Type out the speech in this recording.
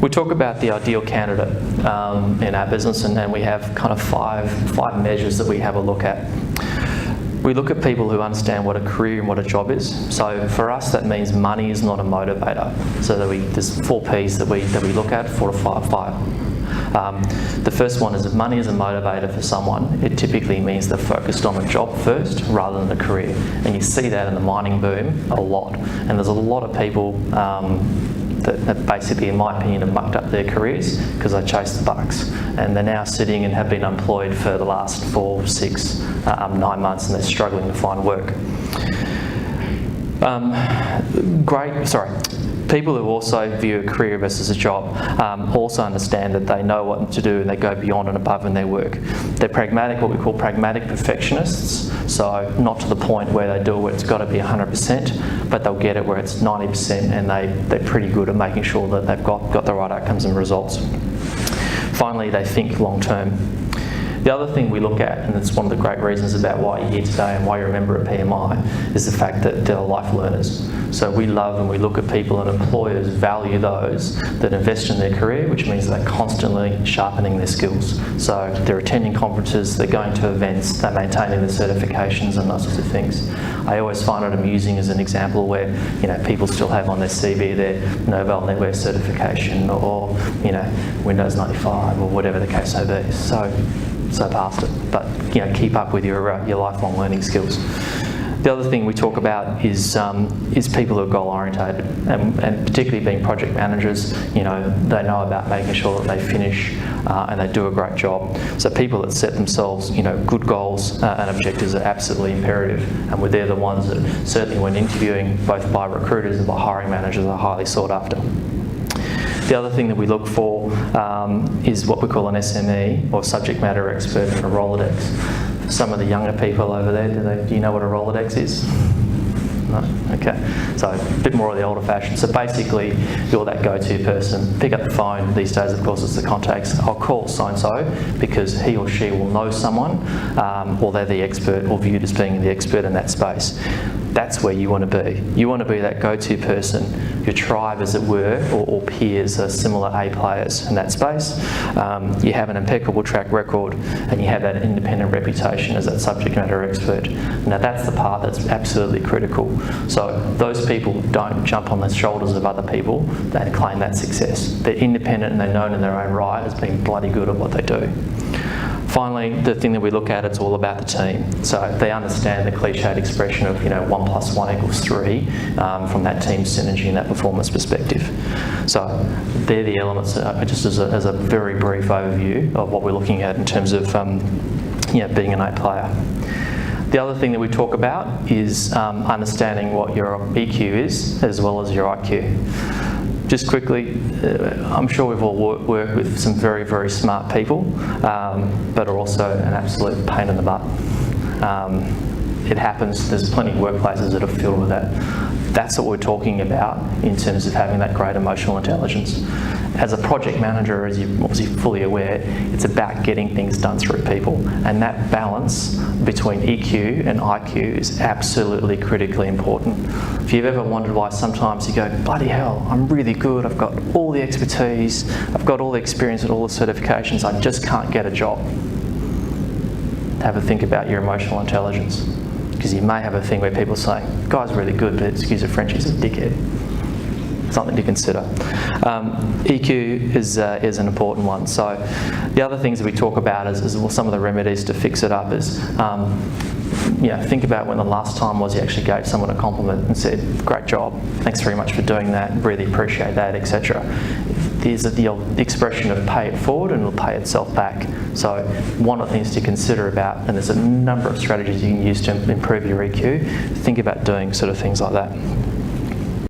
We talk about the ideal candidate in our business, and we have kind of five measures that we have a look at. We look at people who understand what a career and what a job is. So for us, that means money is not a motivator. So there's 4 P's that we look at, 4 to 5. The first one is if money is a motivator for someone, it typically means they're focused on the job first rather than the career. And you see that in the mining boom a lot. And there's a lot of people that basically, in my opinion, have mucked up their careers because they chased the bucks. And they're now sitting and have been employed for the last 4, 6, 9 months, and they're struggling to find work. People who also view a career versus a job also understand that they know what to do and they go beyond and above in their work. They're pragmatic, what we call pragmatic perfectionists, so not to the point where they do it where it's got to be 100%, but they'll get it where it's 90% and they're pretty good at making sure that they've got the right outcomes and results. Finally, they think long term. The other thing we look at, and it's one of the great reasons about why you're here today and why you remember a PMI, is the fact that they're life learners. So we love and we look at people, and employers value those that invest in their career, which means they're constantly sharpening their skills. So they're attending conferences, they're going to events, they're maintaining their certifications and those sorts of things. I always find it amusing as an example where people still have on their CV their Novell Network certification or Windows 95 or whatever the case may be. So past it, but keep up with your lifelong learning skills. The other thing we talk about is people who are goal orientated, and particularly being project managers. They know about making sure that they finish and they do a great job. So people that set themselves good goals and objectives are absolutely imperative, and they're the ones that certainly when interviewing both by recruiters and by hiring managers are highly sought after. The other thing that we look for is what we call an SME, or subject matter expert, and a Rolodex. Some of the younger people over there, do you know what a Rolodex is? No? Okay. So a bit more of the older fashion. So basically, you're that go-to person. Pick up the phone. These days, of course, it's the contacts. I'll call so-and-so because he or she will know someone, or they're the expert, or viewed as being the expert in that space. That's where you want to be. You want to be that go-to person. Your tribe, as it were, or peers are similar A players in that space. You have an impeccable track record, and you have that independent reputation as that subject matter expert. Now that's the part that's absolutely critical. So those people don't jump on the shoulders of other people and claim that success. They're independent and they're known in their own right as being bloody good at what they do. Finally, the thing that we look at, it's all about the team. So they understand the cliched expression of 1 + 1 = 3 from that team synergy and that performance perspective. So they're the elements, just as a very brief overview of what we're looking at in terms of being an A player. The other thing that we talk about is understanding what your EQ is as well as your IQ. Just quickly, I'm sure we've all worked with some very, very smart people, but are also an absolute pain in the butt. It happens. There's plenty of workplaces that are filled with that. That's what we're talking about in terms of having that great emotional intelligence. As a project manager, as you're obviously fully aware, it's about getting things done through people. And that balance between EQ and IQ is absolutely critically important. If you've ever wondered why sometimes you go, bloody hell, I'm really good, I've got all the expertise, I've got all the experience and all the certifications, I just can't get a job. Have a think about your emotional intelligence. Because you may have a thing where people say, guy's really good, but excuse the French, he's a dickhead. Something to consider. EQ is an important one. So the other things that we talk about is some of the remedies to fix it up is, think about when the last time was you actually gave someone a compliment and said, great job, thanks very much for doing that, really appreciate that, etc. There's the old expression of pay it forward and it'll pay itself back. So one of the things to consider about, and there's a number of strategies you can use to improve your EQ, think about doing sort of things like that.